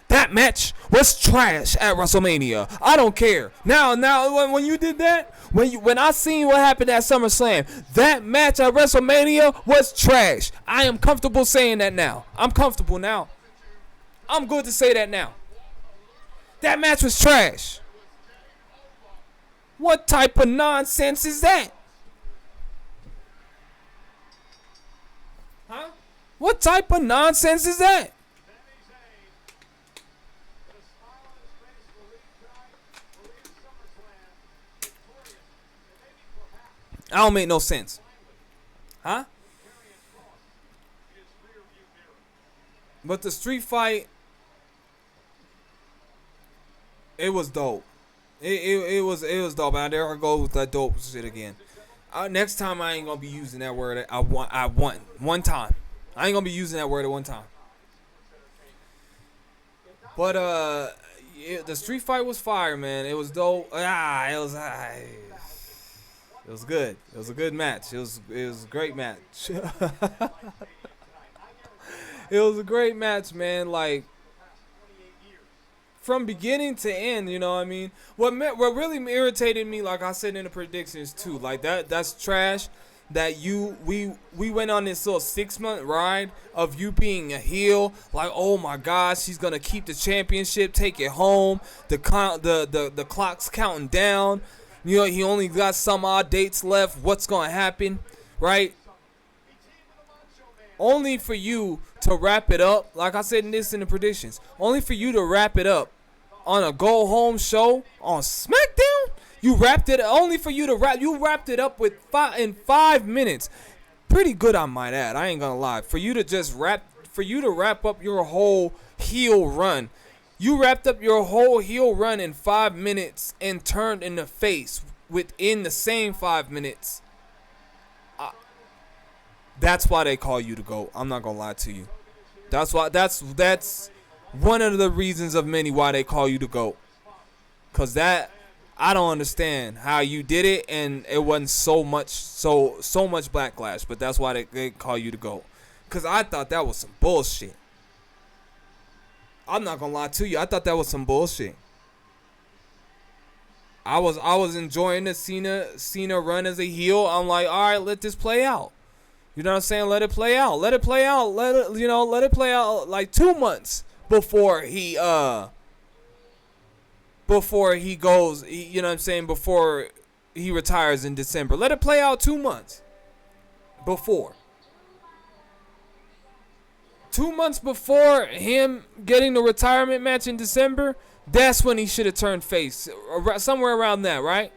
That match was trash at WrestleMania. I don't care. Now, when you did that, when I seen what happened at SummerSlam, that match at WrestleMania was trash. I am comfortable saying that now. I'm comfortable now. I'm good to say that now. That match was trash. What type of nonsense is that? Huh? What type of nonsense is that? I don't make no sense. Huh? But the street fight, it was dope. It was dope. And there I go with that dope shit again. Next time I ain't gonna be using that word. I want one time. I ain't gonna be using that word at one time. But the street fight was fire, man. It was dope. It was good. It was a good match. It was a great match. It was a great match, man. Like, from beginning to end, you know what I mean? What really irritated me, like I said in the predictions too, like that's trash. That we went on this little 6-month ride of you being a heel, like, oh my gosh, she's gonna keep the championship, take it home. The clock's counting down. You know, he only got some odd dates left. What's gonna happen, right? Only for you to wrap it up, like I said in the predictions. Only for you to wrap it up on a go home show on SmackDown. You wrapped it only for you to wrap. You wrapped it up in 5 minutes. Pretty good, I might add. I ain't gonna lie. For you to wrap up your whole heel run. You wrapped up your whole heel run in 5 minutes and turned in the face within the same 5 minutes. That's why they call you the GOAT. I'm not gonna lie to you. That's one of the reasons of many why they call you the GOAT. Cause that, I don't understand how you did it, and it wasn't so much backlash. But that's why they call you the GOAT. Cause I thought that was some bullshit. I'm not gonna lie to you. I thought that was some bullshit. I was enjoying the Cena run as a heel. I'm like, all right, let this play out. You know what I'm saying? Let it play out. Let it play out. Let it play out like 2 months before he goes. You know what I'm saying? Before he retires in December. Let it play out 2 months before. 2 months before him getting the retirement match in December, that's when he should have turned face. Somewhere around that, right?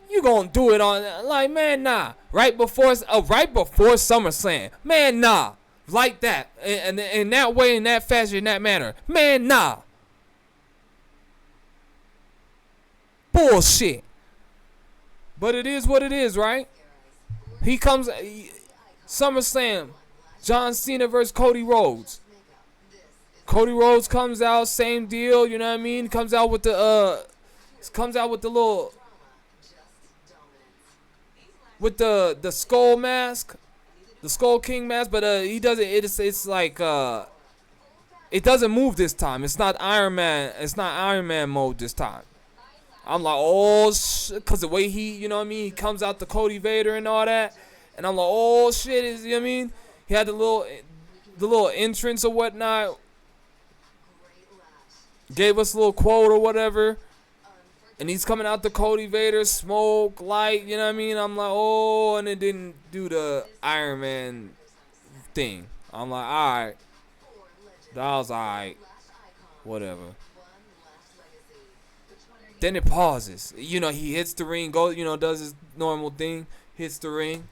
You gonna do it on, like, man, nah. Right before SummerSlam. Man, nah. Like that. And in that way, in that fashion, in that manner. Man, nah. Bullshit. But it is what it is, right? He comes SummerSlam, John Cena versus Cody Rhodes. Cody Rhodes comes out, same deal, you know what I mean? Comes out with the little with the skull mask, the Skull King mask, but he doesn't. It's like it doesn't move this time. It's not Iron Man. It's not Iron Man mode this time. I'm like, oh shit, cause the way he, you know what I mean, he comes out the Cody Vader and all that, and I'm like, oh shit, is, you know what I mean? He had the little entrance or whatnot. Gave us a little quote or whatever. And he's coming out the Cody Vader, smoke, light, you know what I mean? I'm like, oh, and it didn't do the Iron Man thing. I'm like, alright. That was alright. Whatever. Then it pauses. You know, he hits the ring, goes, you know, does his normal thing, hits the ring.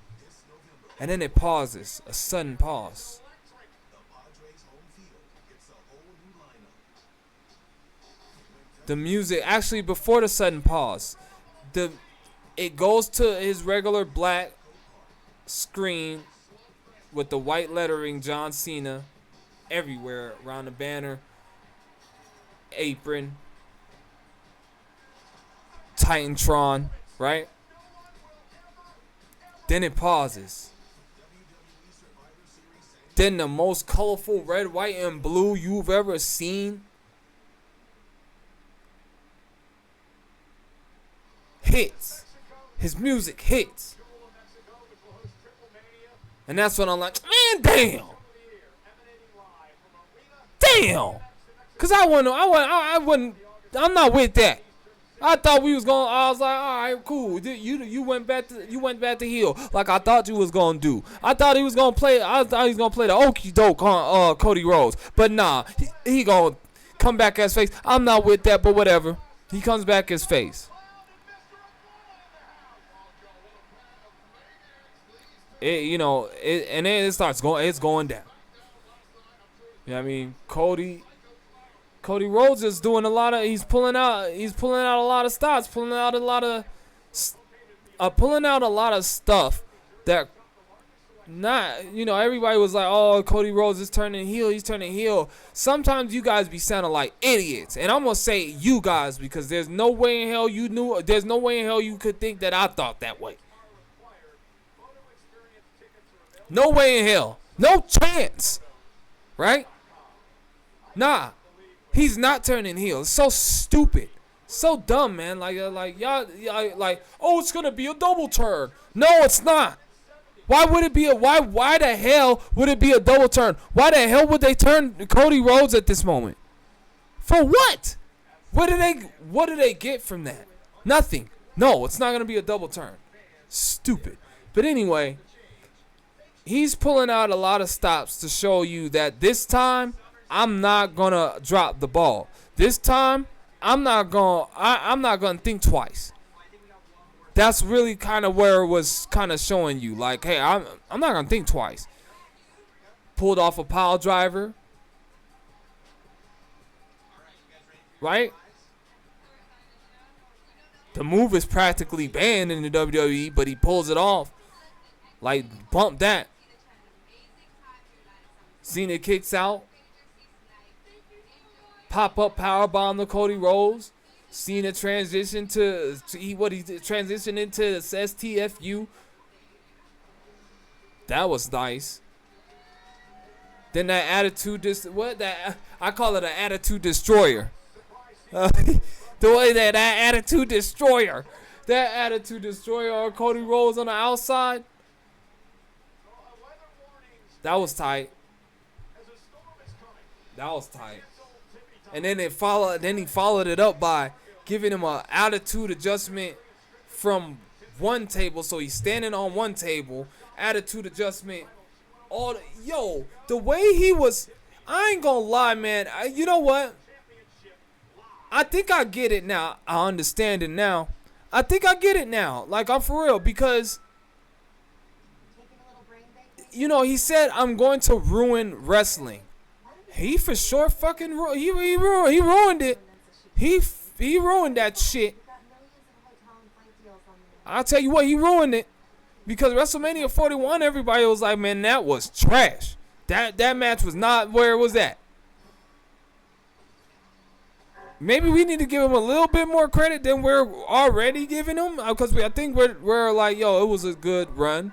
And then it pauses. A sudden pause. The music, actually before the sudden pause, it goes to his regular black screen with the white lettering John Cena everywhere around the banner, apron, Titantron, right? Then it pauses. Then the most colorful red, white, and blue you've ever seen hits. His music hits. And that's when I'm like, man, damn. Damn. Cause I'm not with that. I thought we was going. I was like, all right, cool. You went back to heel like I thought you was gonna do. I thought he was gonna play the okie doke on Cody Rhodes, but nah, he gonna come back as face. I'm not with that, but whatever. He comes back as face. And then it starts going. It's going down. You know what I mean? Cody Rhodes is doing a lot of. He's pulling out a lot of stops. Pulling out a lot of stuff that. Not, everybody was like, oh, Cody Rhodes is turning heel. He's turning heel. Sometimes you guys be sounding like idiots, and I'm gonna say you guys because there's no way in hell you knew. There's no way in hell you could think that I thought that way. No way in hell. No chance. Right? Nah. He's not turning heel. It's so stupid. So dumb, man. Like y'all, like, oh, it's gonna be a double turn. No, it's not. Why would it be why the hell would it be a double turn? Why the hell would they turn Cody Rhodes at this moment? For what? What do they get from that? Nothing. No, it's not gonna be a double turn. Stupid. But anyway, he's pulling out a lot of stops to show you that this time I'm not gonna drop the ball. This time I'm not gonna think twice. That's really kind of where it was kind of showing you, like, hey, I'm not gonna think twice. Pulled off a pile driver, right? The move is practically banned in the WWE, but he pulls it off. Like, bump that. Cena kicks out. Pop-up powerbomb to Cody Rhodes. Cena transitioned he transitioned into STFU. That was nice. Then that attitude, I call it an attitude destroyer. The way that attitude destroyer on Cody Rhodes on the outside. That was tight. And then he followed it up by giving him an attitude adjustment from one table. So he's standing on one table, attitude adjustment. The way he was, I ain't gonna lie, man. You know what? I think I get it now. I understand it now. I think I get it now. Like, I'm for real, because he said, I'm going to ruin wrestling. He for sure fucking he ruined it. He ruined that shit. I'll tell you what, he ruined it. Because WrestleMania 41, everybody was like, man, that was trash. That match was not where it was at. Maybe we need to give him a little bit more credit than we're already giving him. Because I think we're like, yo, it was a good run.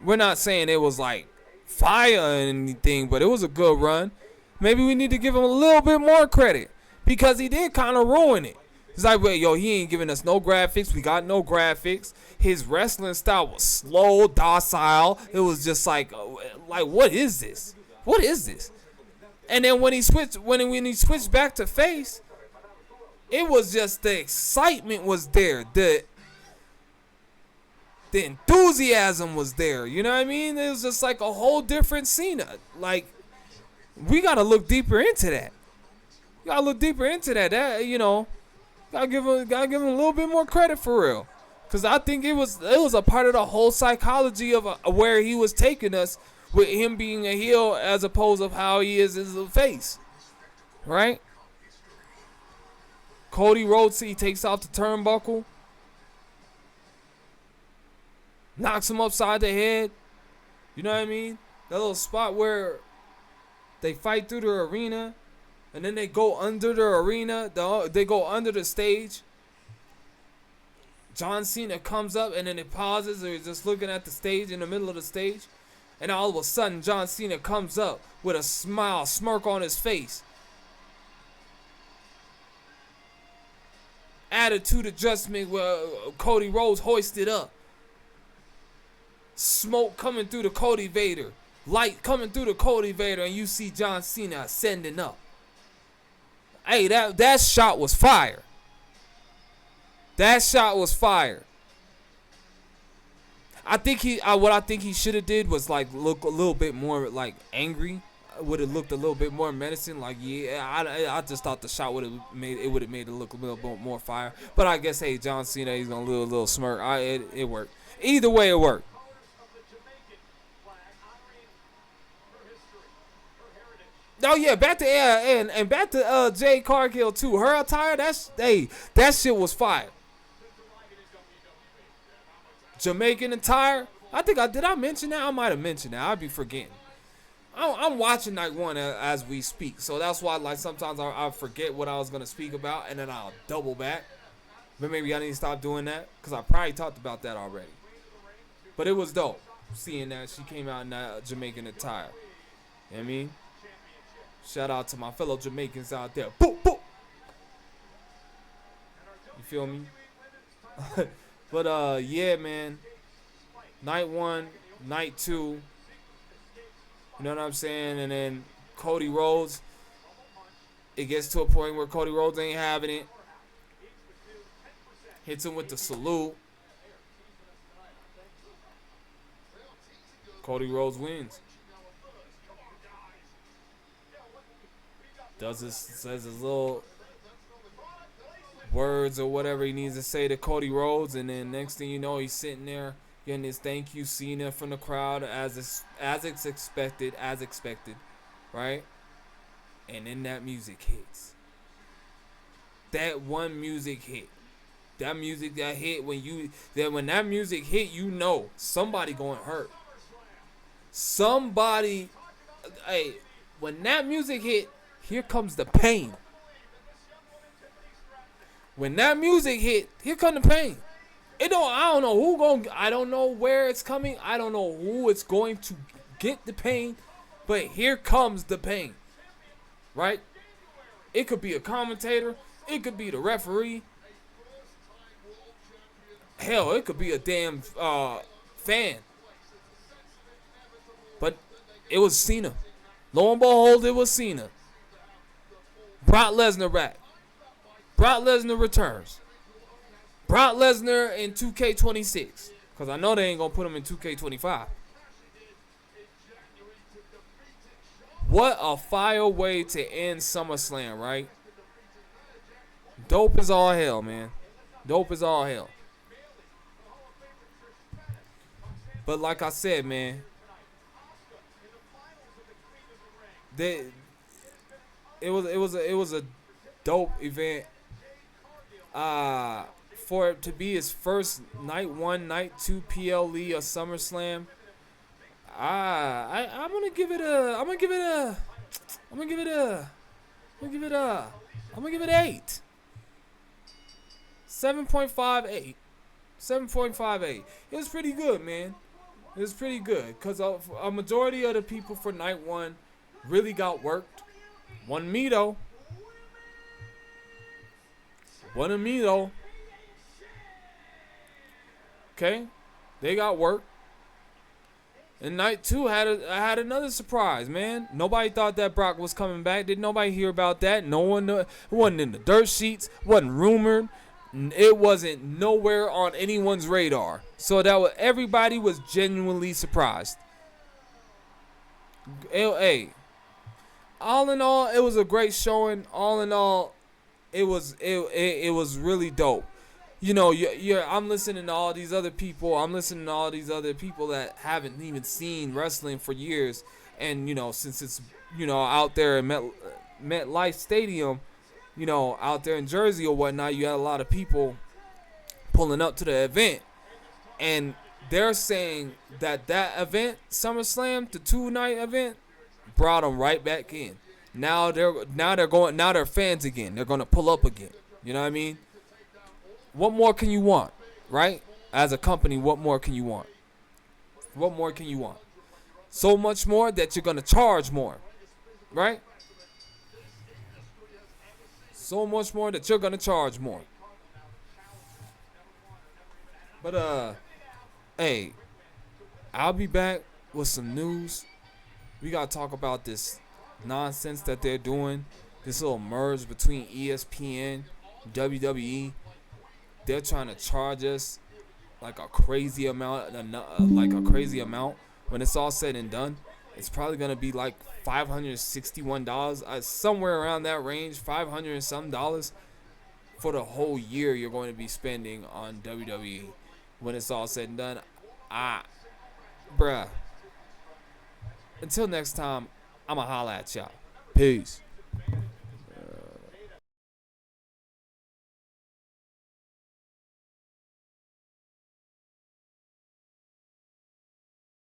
We're not saying it was like fire or anything, but it was a good run. Maybe we need to give him a little bit more credit. Because he did kind of ruin it. It's like, wait, yo, he ain't giving us no graphics. We got no graphics. His wrestling style was slow, docile. It was just like what is this? What is this? And then when he switched back to face, it was just the excitement was there. The enthusiasm was there. You know what I mean? It was just like a whole different scene. Like, we got to look deeper into that. Gotta look deeper into that. That, you know, gotta give him a little bit more credit for real. Cause I think it was a part of the whole psychology of where he was taking us with him being a heel as opposed to how he is as a face, right? Cody Rhodes, he takes out the turnbuckle, knocks him upside the head. You know what I mean? That little spot where they fight through the arena. And then they go under the arena. They go under the stage. John Cena comes up and then it pauses. Or he's just looking at the stage in the middle of the stage. And all of a sudden, John Cena comes up with a smile, smirk on his face. Attitude adjustment where Cody Rhodes hoisted up. Smoke coming through the Cody Vader. Light coming through the Cody Vader. And you see John Cena ascending up. Hey, that shot was fire. That shot was fire. What I think he should have did was like look a little bit more like angry. Would have looked a little bit more menacing. Like, yeah, I just thought the shot would have made it look a little bit more fire. But I guess, hey, John Cena, he's gonna do a little smirk. It worked. Either way, it worked. Oh yeah, back to and back to Jade Cargill too. Her attire, that shit was fire. Jamaican attire. Did I mention that? I might have mentioned that. I'd be forgetting. I'm watching Night 1 as we speak, so that's why like sometimes I forget what I was gonna speak about and then I'll double back. But maybe I need to stop doing that because I probably talked about that already. But it was dope seeing that she came out in that Jamaican attire. You know what I mean? Shout out to my fellow Jamaicans out there. Boop, boop. You feel me? But yeah, man. Night 1, Night 2. You know what I'm saying? And then Cody Rhodes. It gets to a point where Cody Rhodes ain't having it. Hits him with the salute. Cody Rhodes wins. Says his little words or whatever he needs to say to Cody Rhodes, and then next thing you know, he's sitting there getting his thank you Cena from the crowd as expected, right? And then that music hits. That one music hit. That music that hit when that music hit, you know somebody going hurt. Somebody, hey, when that music hit. Here comes the pain. When that music hit, here come the pain. I don't know where it's coming. I don't know who it's going to get the pain, but here comes the pain. Right? It could be a commentator. It could be the referee. Hell, it could be a damn fan. But it was Cena. Lo and behold, it was Cena. Brock Lesnar back. Brock Lesnar returns. Brock Lesnar in 2K26. Because I know they ain't going to put him in 2K25. What a fire way to end SummerSlam, right? Dope as all hell, man. Dope as all hell. But like I said, man, it was a dope event. for it to be his first night 1, night 2 PLE or SummerSlam, I'm gonna give it an 8. 7.58. 7.58. It was pretty good, man. It was pretty good because a majority of the people for night 1 really got worked. Wasn't me though. Okay, they got worked. And night 2 had another surprise, man. Nobody thought that Brock was coming back. Did nobody hear about that? No one. It wasn't in the dirt sheets. Wasn't rumored. It wasn't nowhere on anyone's radar. So everybody was genuinely surprised. Hey, all in all, it was a great showing. All in all, it was really dope. You know, I'm listening to all these other people. I'm listening to all these other people that haven't even seen wrestling for years. And, you know, since it's, you know, out there in MetLife Stadium, you know, out there in Jersey or whatnot, you had a lot of people pulling up to the event. And they're saying that event, SummerSlam, the 2-night event, brought them right back in. Now they're fans again. They're going to pull up again. You know what I mean? What more can you want, right? As a company, what more can you want? What more can you want? So much more that you're going to charge more, right? So much more that you're going to charge more. But, hey, I'll be back with some news. We got to talk about this nonsense that they're doing. This little merge between ESPN, WWE. They're trying to charge us like a crazy amount, When it's all said and done, it's probably gonna be like $561, somewhere around that range, $500 and some dollars for the whole year you're going to be spending on WWE. When it's all said and done, bruh. Until next time, I'ma holla at y'all. Peace.